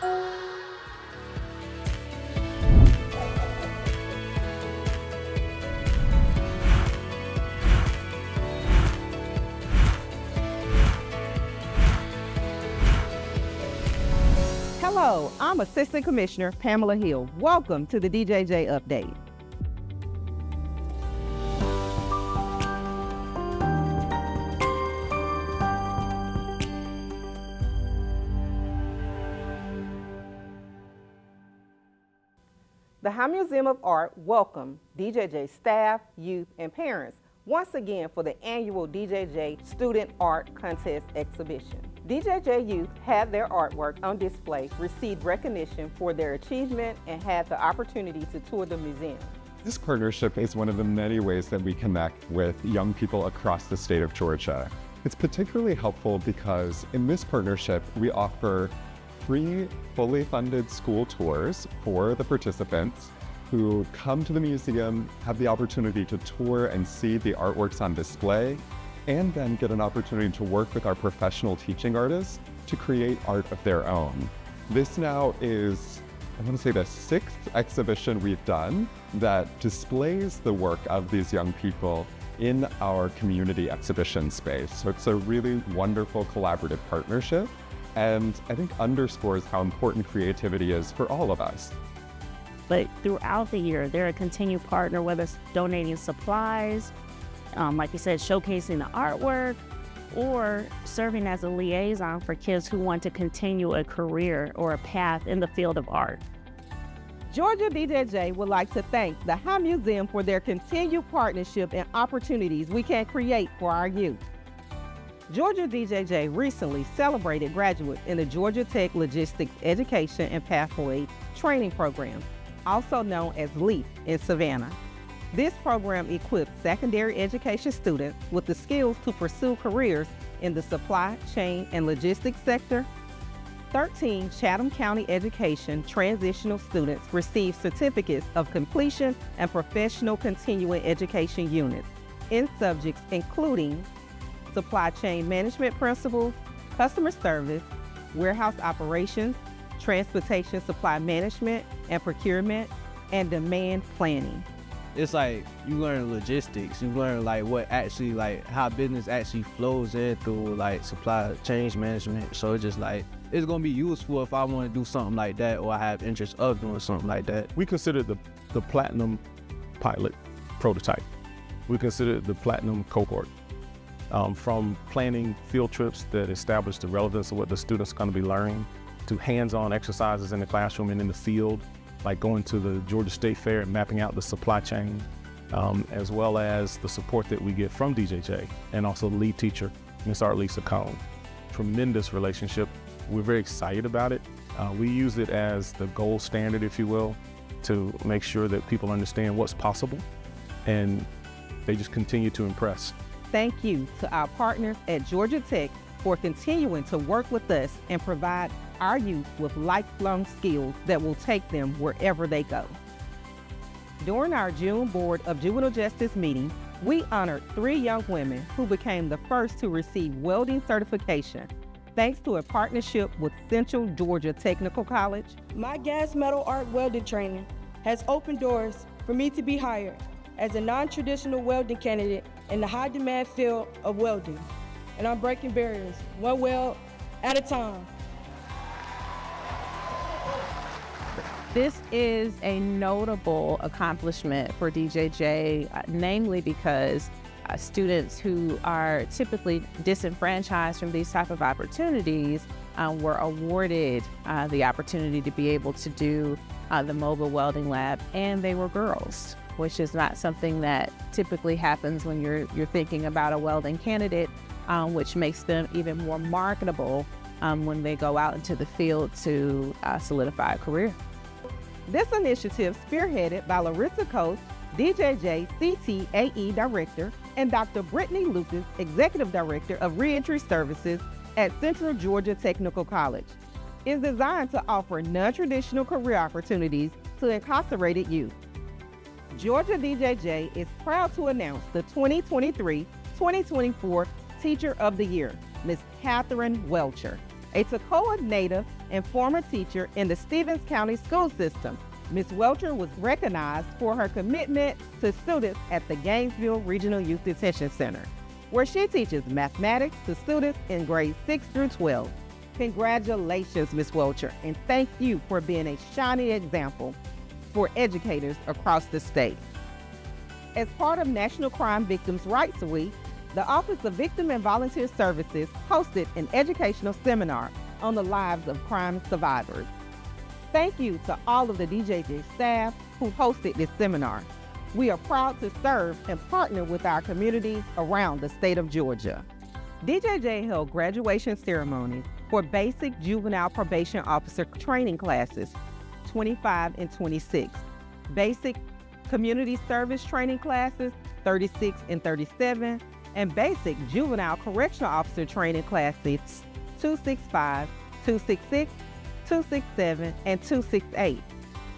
Hello, I'm Assistant Commissioner Pamela Hill. Welcome to the DJJ Update. The High Museum of Art welcomed DJJ staff, youth, and parents once again for the annual DJJ Student Art Contest exhibition. DJJ youth had their artwork on display, received recognition for their achievement, and had the opportunity to tour the museum. This partnership is one of the many ways that we connect with young people across the state of Georgia. It's particularly helpful because in this partnership, we offer free, fully funded school tours for the participants who come to the museum, have the opportunity to tour and see the artworks on display, and then get an opportunity to work with our professional teaching artists to create art of their own. This now is, I want to say, the 6th exhibition we've done that displays the work of these young people in our community exhibition space. So it's a really wonderful collaborative partnership, and I think underscores how important creativity is for all of us. But throughout the year, they're a continued partner, whether it's donating supplies, like you said, showcasing the artwork, or serving as a liaison for kids who want to continue a career or a path in the field of art. Georgia DJJ would like to thank the High Museum for their continued partnership and opportunities we can create for our youth. Georgia DJJ recently celebrated graduates in the Georgia Tech Logistics Education and Pathway Training Program, also known as LEAP in Savannah. This program equips secondary education students with the skills to pursue careers in the supply chain and logistics sector. 13 Chatham County Education transitional students receive certificates of completion and professional continuing education units in subjects including supply chain management principles, customer service, warehouse operations, transportation supply management and procurement, and demand planning. It's like you learn logistics, you learn like what actually, like how business actually flows in through like supply chain management. So it's just like, it's gonna be useful if I wanna do something like that or I have interest of doing something like that. We consider the platinum pilot prototype. We consider the platinum cohort. From planning field trips that establish the relevance of what the students are gonna be learning, to hands-on exercises in the classroom and in the field, like going to the Georgia State Fair and mapping out the supply chain, as well as the support that we get from DJJ and also the lead teacher, Ms. Arlisa Cohn. Tremendous relationship. We're very excited about it. We use it as the gold standard, if you will, to make sure that people understand what's possible, and they just continue to impress. Thank you to our partners at Georgia Tech for continuing to work with us and provide our youth with lifelong skills that will take them wherever they go. During our June Board of Juvenile Justice meeting, we honored 3 young women who became the first to receive welding certification, thanks to a partnership with Central Georgia Technical College. My gas metal art welding training has opened doors for me to be hired as a non-traditional welding candidate in the high-demand field of welding, and I'm breaking barriers, one weld at a time. This is a notable accomplishment for DJJ, namely because students who are typically disenfranchised from these type of opportunities were awarded the opportunity to be able to do the mobile welding lab, and they were girls, which is not something that typically happens when you're thinking about a welding candidate, which makes them even more marketable when they go out into the field to solidify a career. This initiative spearheaded by Larissa Coates, DJJ CTAE Director, and Dr. Brittany Lucas, Executive Director of Reentry Services at Central Georgia Technical College, is designed to offer non-traditional career opportunities to incarcerated youth. Georgia DJJ is proud to announce the 2023-2024 Teacher of the Year, Ms. Catherine Welcher. A Toccoa native and former teacher in the Stevens County school system, Ms. Welcher was recognized for her commitment to students at the Gainesville Regional Youth Detention Center, where she teaches mathematics to students in grades 6 through 12. Congratulations, Ms. Welcher, and thank you for being a shining example for educators across the state. As part of National Crime Victims' Rights Week, the Office of Victim and Volunteer Services hosted an educational seminar on the lives of crime survivors. Thank you to all of the DJJ staff who hosted this seminar. We are proud to serve and partner with our communities around the state of Georgia. DJJ held graduation ceremonies for basic juvenile probation officer training classes 25 and 26, basic community service training classes 36 and 37, and basic juvenile correctional officer training classes 265, 266, 267, and 268.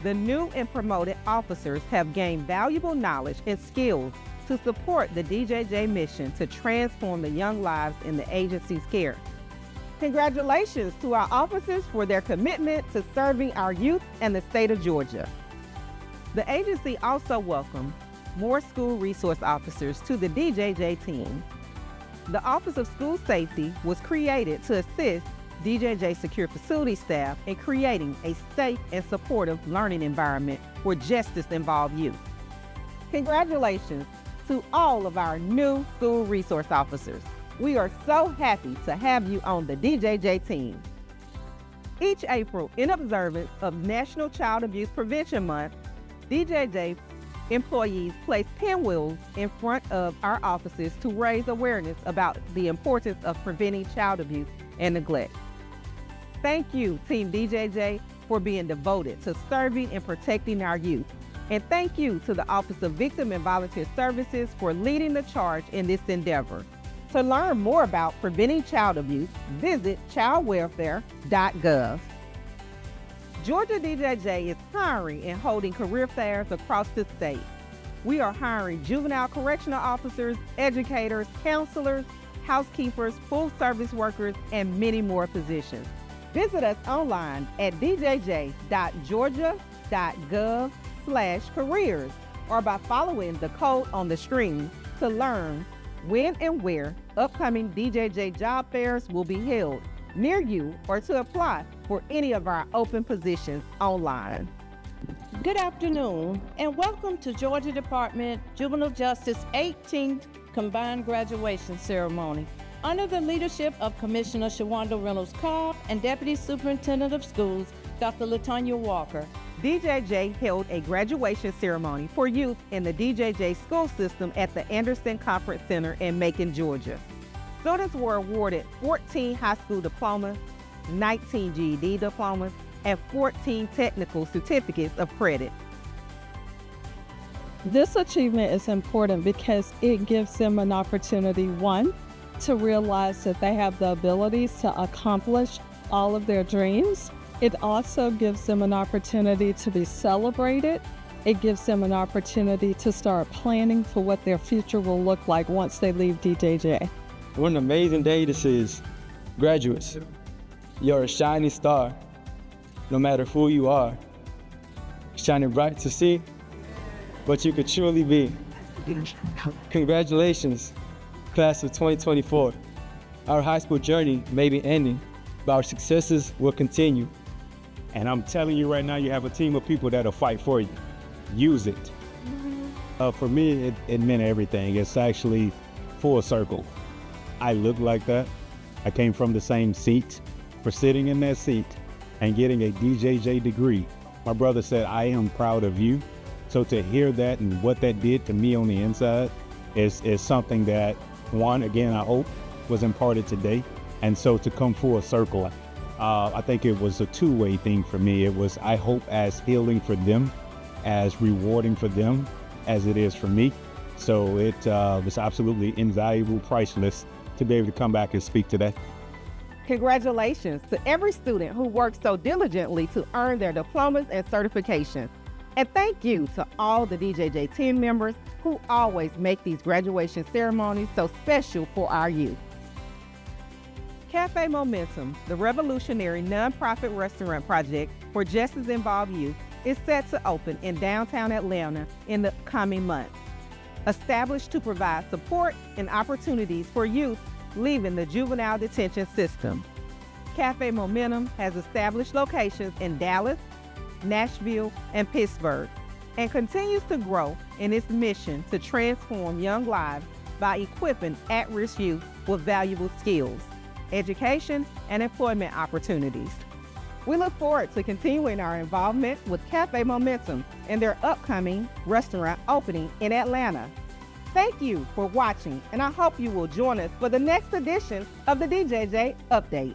The new and promoted officers have gained valuable knowledge and skills to support the DJJ mission to transform the young lives in the agency's care. Congratulations to our officers for their commitment to serving our youth and the state of Georgia. The agency also welcomed more school resource officers to the DJJ team. The Office of School Safety was created to assist DJJ Secure Facility staff in creating a safe and supportive learning environment for justice-involved youth. Congratulations to all of our new school resource officers. We are so happy to have you on the DJJ team. Each April, in observance of National Child Abuse Prevention Month, DJJ employees place pinwheels in front of our offices to raise awareness about the importance of preventing child abuse and neglect. Thank you, Team DJJ, for being devoted to serving and protecting our youth. And thank you to the Office of Victim and Volunteer Services for leading the charge in this endeavor. To learn more about preventing child abuse, visit childwelfare.gov. Georgia DJJ is hiring and holding career fairs across the state. We are hiring juvenile correctional officers, educators, counselors, housekeepers, full service workers, and many more positions. Visit us online at djj.georgia.gov/careers or by following the code on the screen to learn when and where upcoming DJJ job fairs will be held near you or to apply for any of our open positions online. Good afternoon and welcome to Georgia Department Juvenile Justice 18th Combined Graduation Ceremony. Under the leadership of Commissioner Shawanda Reynolds-Cobb and Deputy Superintendent of Schools, Dr. LaTanya Walker, DJJ held a graduation ceremony for youth in the DJJ school system at the Anderson Conference Center in Macon, Georgia. Students were awarded 14 high school diplomas, 19 GED diplomas, and 14 technical certificates of credit. This achievement is important because it gives them an opportunity, one, to realize that they have the abilities to accomplish all of their dreams. It also gives them an opportunity to be celebrated. It gives them an opportunity to start planning for what their future will look like once they leave DJJ. What an amazing day this is. Graduates, you're a shining star. No matter who you are, shining bright to see what you could truly be. Congratulations, class of 2024. Our high school journey may be ending, but our successes will continue. And I'm telling you right now, you have a team of people that'll fight for you. Use it. For me, it meant everything. It's actually full circle. I look like that. I came from the same seat. For sitting in that seat and getting a DJJ degree, my brother said, I am proud of you. So to hear that and what that did to me on the inside is something that, one, again, I hope was imparted today. And so to come full circle, I think it was a two-way thing for me. It was, I hope, as healing for them, as rewarding for them as it is for me. So it was absolutely invaluable, priceless to be able to come back and speak to that. Congratulations to every student who worked so diligently to earn their diplomas and certifications. And thank you to all the DJJ team members who always make these graduation ceremonies so special for our youth. Cafe Momentum, the revolutionary nonprofit restaurant project for justice involved youth, is set to open in downtown Atlanta in the coming months. Established to provide support and opportunities for youth leaving the juvenile detention system. Cafe Momentum has established locations in Dallas, Nashville, and Pittsburgh, and continues to grow in its mission to transform young lives by equipping at-risk youth with valuable skills, education, and employment opportunities. We look forward to continuing our involvement with Cafe Momentum and their upcoming restaurant opening in Atlanta. Thank you for watching, and I hope you will join us for the next edition of the DJJ Update.